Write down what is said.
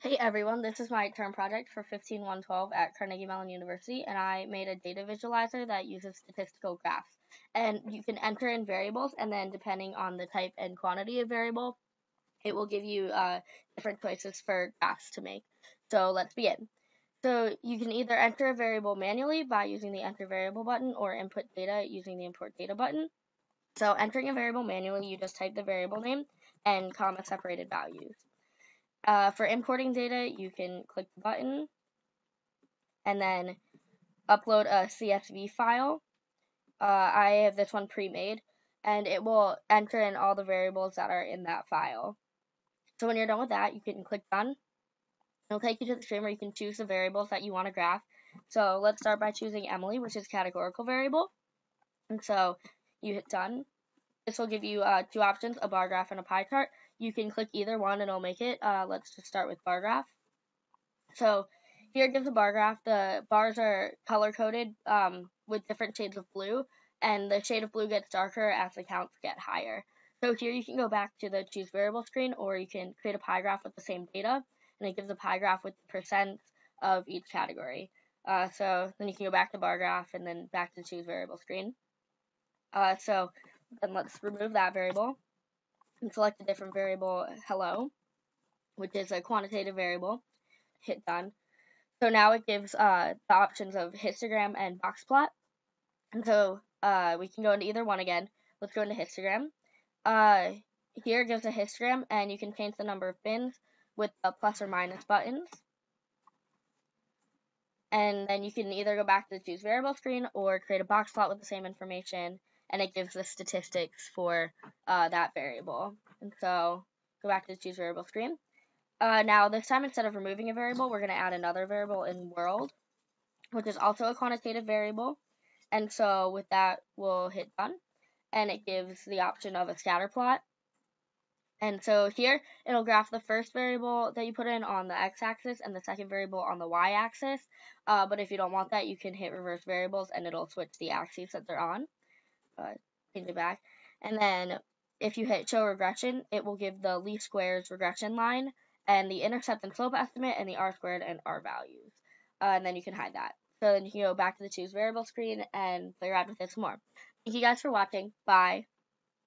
Hey everyone, this is my term project for 15112 at Carnegie Mellon University, and I made a data visualizer that uses statistical graphs. And you can enter in variables, and then depending on the type and quantity of variable, it will give you different choices for graphs to make. So let's begin. So you can either enter a variable manually by using the enter variable button or input data using the import data button. So entering a variable manually, you just type the variable name and comma separated values. For importing data, you can click the button and then upload a CSV file. I have this one pre-made, and it will enter in all the variables that are in that file. So when you're done with that, you can click done. It'll take you to the screen where you can choose the variables that you want to graph. So let's start by choosing Emily, which is categorical variable. And so you hit done. This will give you two options, a bar graph and a pie chart. You can click either one and it'll make it. Let's just start with bar graph. So here it gives a bar graph. The bars are color-coded with different shades of blue, and the shade of blue gets darker as the counts get higher. So here you can go back to the choose variable screen, or you can create a pie graph with the same data, and it gives a pie graph with the percent of each category. So then you can go back to bar graph and then back to choose variable screen. So then let's remove that variable and select a different variable, hello, which is a quantitative variable. Hit done. So now it gives the options of histogram and box plot. And so we can go into either one again. Let's go into histogram. Here it gives a histogram, and you can change the number of bins with the plus or minus buttons. And then you can either go back to the choose variable screen or create a box plot with the same information, and it gives the statistics for that variable. And so go back to the choose variable screen. Now this time, instead of removing a variable, we're going to add another variable in world, which is also a quantitative variable. And so with that, we'll hit done, and it gives the option of a scatter plot. And so here, it'll graph the first variable that you put in on the x-axis and the second variable on the y-axis. But if you don't want that, you can hit reverse variables, and it'll switch the axes that they're on. Change it back. And then if you hit show regression, it will give the least squares regression line, and the intercept and slope estimate, and the r-squared and r values. And then you can hide that. So then you can go back to the choose variable screen and play around with it some more. Thank you guys for watching. Bye.